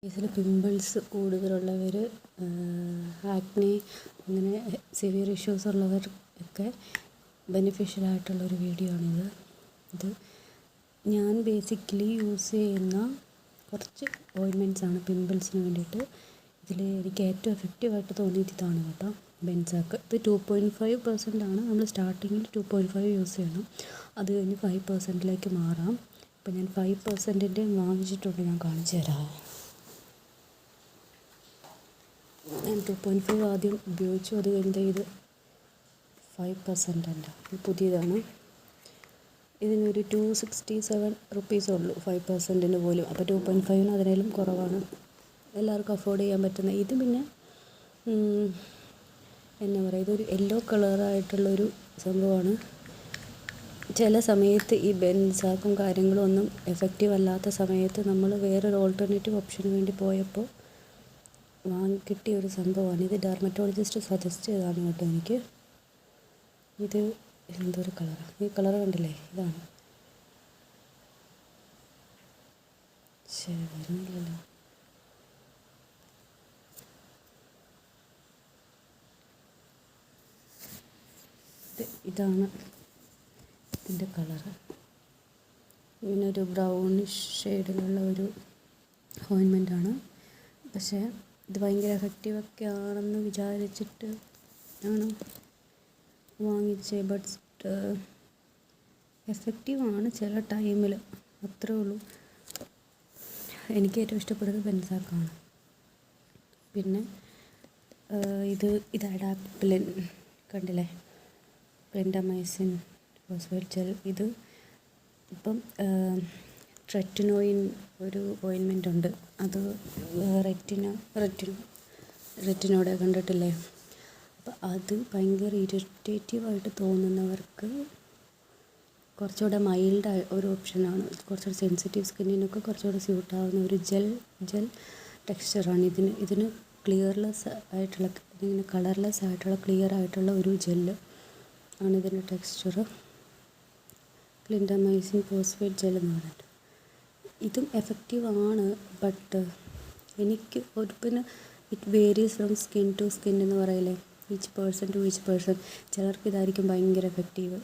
ഫേസിൽ pimples കൂടുതലുള്ളവർ, acne, അങ്ങനെ severe issues ഉള്ളവർ ഒക്കെ ബെനിഫിഷ്യലായിട്ടുള്ളൊരു വീഡിയോ ആണിത്. ഇത് ഞാൻ ബേസിക്കലി യൂസ് ചെയ്യുന്ന കുറച്ച് ഓയിൻമെൻറ്റ്സാണ് പിമ്പിൾസിന് വേണ്ടിയിട്ട്. ഇതിൽ എനിക്ക് ഏറ്റവും എഫക്റ്റീവായിട്ട് തോന്നിയത് ഇതാണ് കേട്ടോ, ബെൻസാക്ക്. ഇത് 2.5% ആണ്. നമ്മൾ സ്റ്റാർട്ടിങ്ങിൽ 2.5 യൂസ് ചെയ്യണം. അത് കഴിഞ്ഞ് 5%ലേക്ക് മാറാം. ഇപ്പം ഞാൻ 5%ൻ്റെ വാങ്ങിച്ചിട്ടുണ്ട്, ഞാൻ കാണിച്ചു തരാം. ഞാൻ 2.5 ആദ്യം ഉപയോഗിച്ചു, അത് കഴിഞ്ഞ് ഇത് 5% ഇത് പുതിയതാണ്. ഇതിനൊരു 267 റുപ്പീസേ ഉള്ളൂ 5%ന് പോലും. അപ്പോൾ 2.5ന് അതിനേലും കുറവാണ്, എല്ലാവർക്കും അഫോർഡ് ചെയ്യാൻ പറ്റുന്ന. ഇത് പിന്നെ എന്നാ പറയുക, ഇതൊരു യെല്ലോ കളറായിട്ടുള്ളൊരു സംഭവമാണ്. ചില സമയത്ത് ഈ ബെൻസാക്കും കാര്യങ്ങളും ഒന്നും എഫക്റ്റീവ് അല്ലാത്ത സമയത്ത് നമ്മൾ വേറൊരു ഓൾട്ടർനേറ്റീവ് ഓപ്ഷന് വേണ്ടി പോയപ്പോൾ കിട്ടിയ ഒരു സംഭവമാണ്. ഇത് ഡെർമറ്റോളജിസ്റ്റ് സജസ്റ്റ് ചെയ്തതാണ് കേട്ടോ എനിക്ക്. ഇത് എന്തൊരു കളറാണ്, ഈ കളർ കണ്ടില്ലേ, ഇതാണ്. വരുന്നില്ലല്ലോ. ഇതാണ് ഇതിൻ്റെ കളറ്. ഇങ്ങനൊരു ബ്രൗണിഷ് ഷെയ്ഡിലുള്ള ഒരു ഓയിൻമെൻറ്റാണ്. പക്ഷേ ഇത് ഭയങ്കര എഫക്റ്റീവൊക്കെ ആണെന്ന് വിചാരിച്ചിട്ട് ആണ് വാങ്ങിച്ചത്. ബട്ട് എഫക്റ്റീവാണ് ചില ടൈമിൽ, അത്രേ ഉള്ളൂ. എനിക്ക് ഏറ്റവും ഇഷ്ടപ്പെട്ടത് ബെൻസാക്കാണ്. പിന്നെ ഇത് അഡാപ്റ്റപ്ലിൻ കണ്ടില്ലേ, ക്ലിൻഡമൈസിൻ ഫോസ്ഫേറ്റ് ജെൽ. ഇത് ഇപ്പം ട്രെറ്റിനോയിൻ ഒരു ഓയിൻമെൻ്റ് ഉണ്ട്, അത് റെറ്റിനോടെ കണ്ടിട്ടില്ലേ. അപ്പം അത് ഭയങ്കര ഇറിറ്റേറ്റീവായിട്ട് തോന്നുന്നവർക്ക് കുറച്ചുകൂടെ മൈൽഡ് ഒരു ഓപ്ഷനാണ്. കുറച്ചുകൂടെ സെൻസിറ്റീവ് സ്കിന്നിനൊക്കെ കുറച്ചുകൂടെ സ്യൂട്ടാവുന്ന ഒരു ജെൽ ടെക്സ്ചറാണ് ഇതിന് ക്ലിയർലെസ് ആയിട്ടുള്ള, ഇങ്ങനെ കളർലെസ് ആയിട്ടുള്ള ക്ലിയർ ആയിട്ടുള്ള ഒരു ജെല്ല് ആണ് ഇതിൻ്റെ ടെക്സ്ചർ. ക്ലിൻഡമൈസിൻ ഫോസ്ഫേറ്റ് ജെൽ എന്ന് പറഞ്ഞിട്ട് ഇതും എഫക്റ്റീവാണ്. ബട്ട് എനിക്ക് പിന്നെ it varies from skin to skin എന്ന് പറയില്ലേ, each person to each person. ചിലർക്ക് ഇതായിരിക്കും ഭയങ്കര എഫക്റ്റീവ്.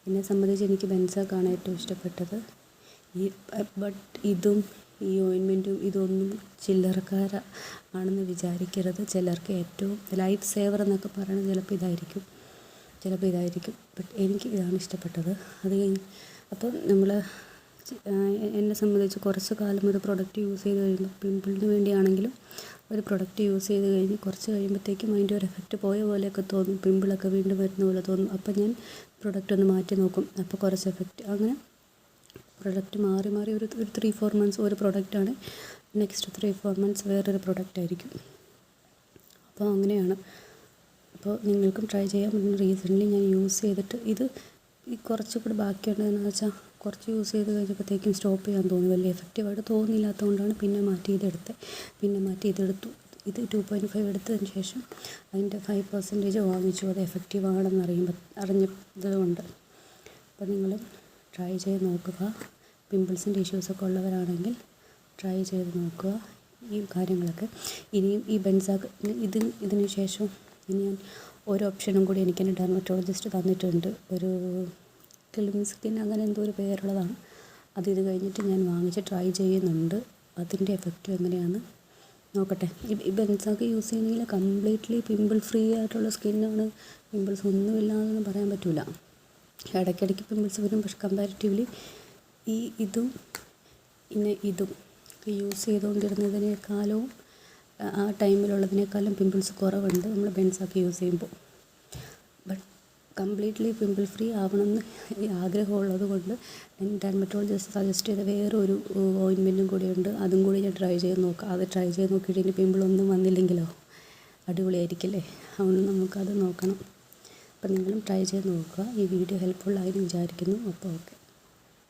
എന്നെ സംബന്ധിച്ച് എനിക്ക് ബെൻസാക്കാണ് ഏറ്റവും ഇഷ്ടപ്പെട്ടത്. ബട്ട് ഇതും ഈ ഓയിൻമെൻറ്റും ഇതൊന്നും ചില്ലറക്കാര ആണെന്ന് വിചാരിക്കരുത്. ചിലർക്ക് ഏറ്റവും ലൈഫ് സേവർ എന്നൊക്കെ പറയുന്നത് ചിലപ്പോൾ ഇതായിരിക്കും. ബട്ട് എനിക്ക് ഇതാണ് ഇഷ്ടപ്പെട്ടത്. അത് കഴിഞ്ഞ് അപ്പം നമ്മൾ എന്നെ സംബന്ധിച്ച് കുറച്ച് കാലം ഒരു പ്രൊഡക്റ്റ് യൂസ് ചെയ്ത് കഴിയുമ്പോൾ, പിമ്പിളിന് വേണ്ടിയാണെങ്കിലും ഒരു പ്രൊഡക്റ്റ് യൂസ് ചെയ്ത് കഴിഞ്ഞ് കുറച്ച് കഴിയുമ്പോഴത്തേക്കും അതിൻ്റെ ഒരു എഫക്റ്റ് പോയ പോലെയൊക്കെ തോന്നും, പിമ്പിളൊക്കെ വീണ്ടും വരുന്ന പോലെ തോന്നും. അപ്പം ഞാൻ പ്രൊഡക്റ്റ് ഒന്ന് മാറ്റി നോക്കും, അപ്പോൾ കുറച്ച് എഫക്റ്റ്. അങ്ങനെ പ്രൊഡക്റ്റ് മാറി ഒരു 3-4 മന്ത്സ് ഒരു പ്രൊഡക്റ്റാണ്, നെക്സ്റ്റ് 3-4 മന്ത്സ് വേറൊരു പ്രൊഡക്റ്റ് ആയിരിക്കും. അപ്പോൾ അങ്ങനെയാണ്. അപ്പോൾ നിങ്ങൾക്കും ട്രൈ ചെയ്യാൻ പറ്റുന്ന. റീസെൻ്റ്ലി ഞാൻ യൂസ് ചെയ്തിട്ട് ഇത് കുറച്ചുകൂടി ബാക്കിയുണ്ടെന്ന് വെച്ചാൽ കുറച്ച് യൂസ് ചെയ്ത് കഴിഞ്ഞപ്പോഴത്തേക്കും സ്റ്റോപ്പ് ചെയ്യാൻ തോന്നി. വലിയ എഫക്റ്റീവായിട്ട് തോന്നിയില്ലാത്തതുകൊണ്ടാണ് പിന്നെ മാറ്റി ഇതെടുത്തു. ഇത് 2.5 എടുത്തതിന് ശേഷം അതിൻ്റെ 5% വാങ്ങിച്ചു. അത് എഫക്റ്റീവാണെന്ന് അറിഞ്ഞത് കൊണ്ട്. അപ്പോൾ നിങ്ങൾ ട്രൈ ചെയ്ത് നോക്കുക. പിമ്പിൾസിൻ്റെ ഇഷ്യൂസൊക്കെ ഉള്ളവരാണെങ്കിൽ ട്രൈ ചെയ്ത് നോക്കുക ഈ കാര്യങ്ങളൊക്കെ. ഇനിയും ഈ ബെൻസാക്ക് ഇതിന് ശേഷം ഇനി ഞാൻ ഒരു ഓപ്ഷനും കൂടി എനിക്ക് എൻ്റെ ഡെർമറ്റോളജിസ്റ്റ് തന്നിട്ടുണ്ട്. ഒരു ക്ലിം സ്കിൻ അങ്ങനെ എന്തോ ഒരു പേരുള്ളതാണ്. ഇത് കഴിഞ്ഞിട്ട് ഞാൻ വാങ്ങിച്ച് ട്രൈ ചെയ്യുന്നുണ്ട്. അതിൻ്റെ എഫക്റ്റ് എങ്ങനെയാണെന്ന് നോക്കട്ടെ. ഈ ബെൻസാക്ക് യൂസ് ചെയ്യുന്നതിൽ കംപ്ലീറ്റ്ലി പിമ്പിൾ ഫ്രീ ആയിട്ടുള്ള സ്കിന്നാണ്, പിമ്പിൾസ് ഒന്നുമില്ലാതെന്ന് പറയാൻ പറ്റില്ല. ഇടയ്ക്കിടയ്ക്ക് പിമ്പിൾസ് വരും. പക്ഷെ കമ്പാരിറ്റീവ്ലി ഇതും യൂസ് ചെയ്തുകൊണ്ടിരുന്നതിനേക്കാളും ആ ടൈമിലുള്ളതിനേക്കാളും പിമ്പിൾസ് കുറവുണ്ട് നമ്മൾ ബെൻസാക്ക് യൂസ് ചെയ്യുമ്പോൾ. ബട്ട് കംപ്ലീറ്റ്ലി പിമ്പിൾ ഫ്രീ ആവണമെന്ന് ആഗ്രഹമുള്ളത് കൊണ്ട് ഡെർമറ്റോളജിസ്റ്റ് സജസ്റ്റ് ചെയ്ത വേറൊരു ഓയിൻമെൻറ്റും കൂടിയുണ്ട്. അതും കൂടി ഞാൻ ട്രൈ ചെയ്ത് നോക്കാം. അത് ട്രൈ ചെയ്ത് നോക്കിയിട്ട് ഇനി പിമ്പിളൊന്നും വന്നില്ലെങ്കിലോ അടിപൊളിയായിരിക്കില്ലേ. അതുകൊണ്ട് നമുക്കത് നോക്കണം. അപ്പം നിങ്ങളും ട്രൈ ചെയ്ത് നോക്കുക. ഈ വീഡിയോ ഹെൽപ്ഫുള്ളായി വിചാരിക്കുന്നു. അപ്പോൾ ഓക്കെ.